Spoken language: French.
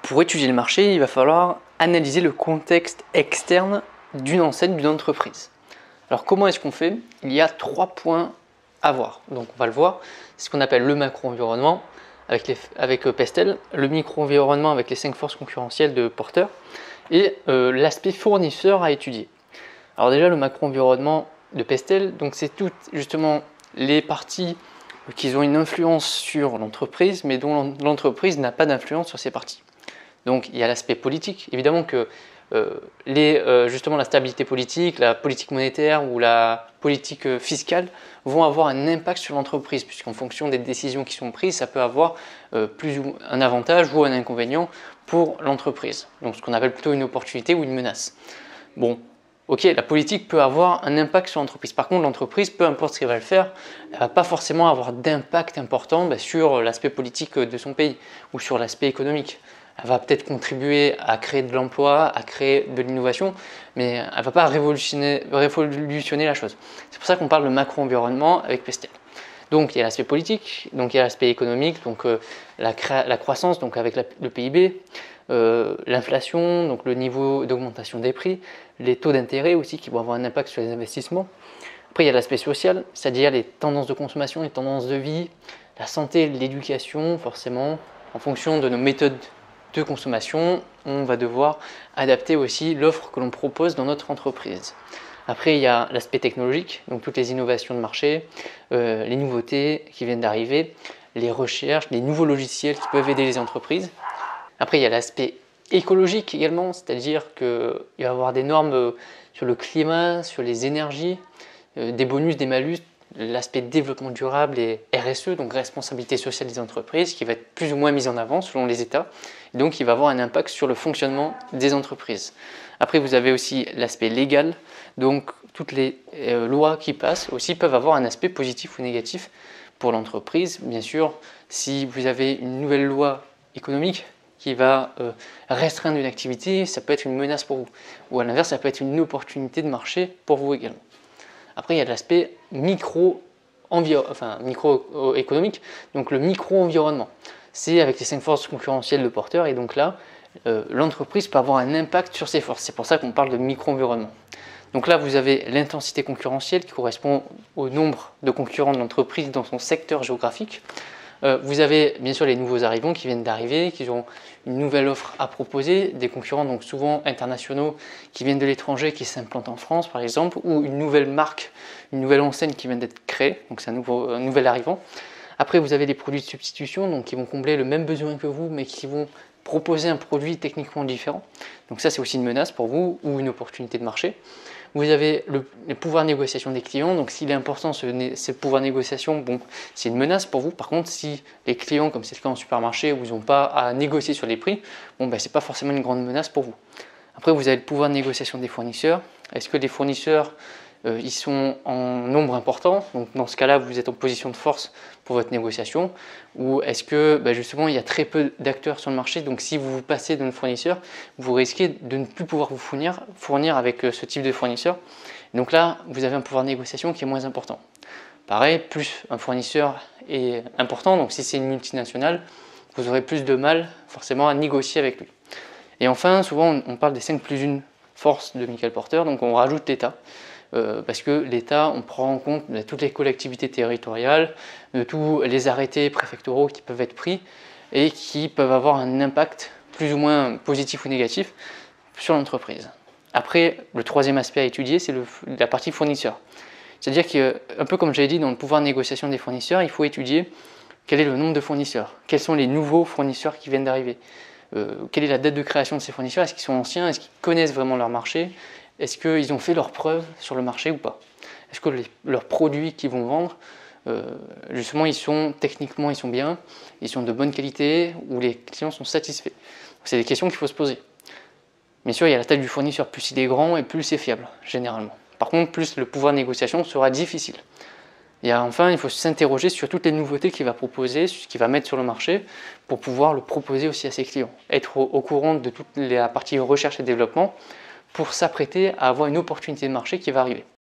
Pour étudier le marché, il va falloir analyser le contexte externe d'une enseigne, d'une entreprise. Alors comment est-ce qu'on fait? Il y a 3 points à voir. Donc on va le voir, c'est ce qu'on appelle le macro-environnement avec Pestel, le micro-environnement avec les 5 forces concurrentielles de Porter et l'aspect fournisseur à étudier. Alors déjà le macro-environnement de Pestel, donc c'est toutes justement les parties qui ont une influence sur l'entreprise mais dont l'entreprise n'a pas d'influence sur ces parties. Donc il y a l'aspect politique, évidemment que justement la stabilité politique, la politique monétaire ou la politique fiscale vont avoir un impact sur l'entreprise, puisqu'en fonction des décisions qui sont prises, ça peut avoir plus ou un avantage ou un inconvénient pour l'entreprise. Donc ce qu'on appelle plutôt une opportunité ou une menace. Bon, ok, la politique peut avoir un impact sur l'entreprise. Par contre, l'entreprise, peu importe ce qu'elle va le faire, elle ne va pas forcément avoir d'impact important sur l'aspect politique de son pays ou sur l'aspect économique. Elle va peut-être contribuer à créer de l'emploi, à créer de l'innovation, mais elle ne va pas révolutionner la chose. C'est pour ça qu'on parle de macro-environnement avec Pestel. Donc il y a l'aspect politique, donc il y a l'aspect économique, donc la croissance, donc avec le PIB, l'inflation, donc le niveau d'augmentation des prix, les taux d'intérêt aussi qui vont avoir un impact sur les investissements. Après il y a l'aspect social, c'est-à-dire les tendances de consommation, les tendances de vie, la santé, l'éducation forcément, en fonction de nos méthodes de consommation, on va devoir adapter aussi l'offre que l'on propose dans notre entreprise. Après, il y a l'aspect technologique, donc toutes les innovations de marché, les nouveautés qui viennent d'arriver, les recherches, les nouveaux logiciels qui peuvent aider les entreprises. Après, il y a l'aspect écologique également, c'est-à-dire qu'il va y avoir des normes sur le climat, sur les énergies, des bonus, des malus, l'aspect développement durable et RSE, donc responsabilité sociale des entreprises, qui va être plus ou moins mise en avant selon les États. Et donc, il va avoir un impact sur le fonctionnement des entreprises. Après, vous avez aussi l'aspect légal. Donc, toutes les lois qui passent aussi peuvent avoir un aspect positif ou négatif pour l'entreprise. Bien sûr, si vous avez une nouvelle loi économique qui va restreindre une activité, ça peut être une menace pour vous. Ou à l'inverse, ça peut être une opportunité de marché pour vous également. Après, il y a l'aspect micro-économique, donc le micro-environnement. C'est avec les 5 forces concurrentielles de Porter, et donc là, l'entreprise peut avoir un impact sur ces forces. C'est pour ça qu'on parle de micro-environnement. Donc là, vous avez l'intensité concurrentielle qui correspond au nombre de concurrents de l'entreprise dans son secteur géographique. Vous avez bien sûr les nouveaux arrivants qui viennent d'arriver, qui ont une nouvelle offre à proposer, des concurrents donc souvent internationaux qui viennent de l'étranger, qui s'implantent en France par exemple, ou une nouvelle marque, une nouvelle enseigne qui vient d'être créée, donc c'est un nouvel arrivant. Après vous avez les produits de substitution, donc qui vont combler le même besoin que vous, mais qui vont proposer un produit techniquement différent. Donc ça c'est aussi une menace pour vous ou une opportunité de marché. Vous avez le pouvoir de négociation des clients, donc s'il est important ce pouvoir de négociation, bon, c'est une menace pour vous. Par contre, si les clients, comme c'est le cas en supermarché, où ils n'ont pas à négocier sur les prix, bon, ben, ce n'est pas forcément une grande menace pour vous. Après, vous avez le pouvoir de négociation des fournisseurs. Est-ce que les fournisseurs, ils sont en nombre important? Donc dans ce cas-là, vous êtes en position de force pour votre négociation. Ou est-ce que justement, il y a très peu d'acteurs sur le marché, donc si vous vous passez d'un fournisseur, vous risquez de ne plus pouvoir vous fournir avec ce type de fournisseur. Donc là, vous avez un pouvoir de négociation qui est moins important. Pareil, plus un fournisseur est important, donc si c'est une multinationale, vous aurez plus de mal forcément à négocier avec lui. Et enfin, souvent, on parle des 5 plus 1 forces de Michael Porter, donc on rajoute l'État. Parce que l'État, on prend en compte toutes les collectivités territoriales, tous les arrêtés préfectoraux qui peuvent être pris et qui peuvent avoir un impact plus ou moins positif ou négatif sur l'entreprise. Après, le troisième aspect à étudier, c'est la partie fournisseur. C'est-à-dire qu'un peu comme j'avais dit dans le pouvoir de négociation des fournisseurs, il faut étudier quel est le nombre de fournisseurs, quels sont les nouveaux fournisseurs qui viennent d'arriver, quelle est la date de création de ces fournisseurs, est-ce qu'ils sont anciens, est-ce qu'ils connaissent vraiment leur marché, est-ce qu'ils ont fait leurs preuves sur le marché ou pas? Est-ce que leurs produits qu'ils vont vendre, justement, techniquement, ils sont bien, ils sont de bonne qualité, ou les clients sont satisfaits? C'est des questions qu'il faut se poser. Bien sûr, il y a la taille du fournisseur, plus il est grand et plus c'est fiable, généralement. Par contre, plus le pouvoir de négociation sera difficile. Et enfin, il faut s'interroger sur toutes les nouveautés qu'il va proposer, ce qu'il va mettre sur le marché, pour pouvoir le proposer aussi à ses clients. Être au courant de toute la partie recherche et développement, pour s'apprêter à avoir une opportunité de marché qui va arriver.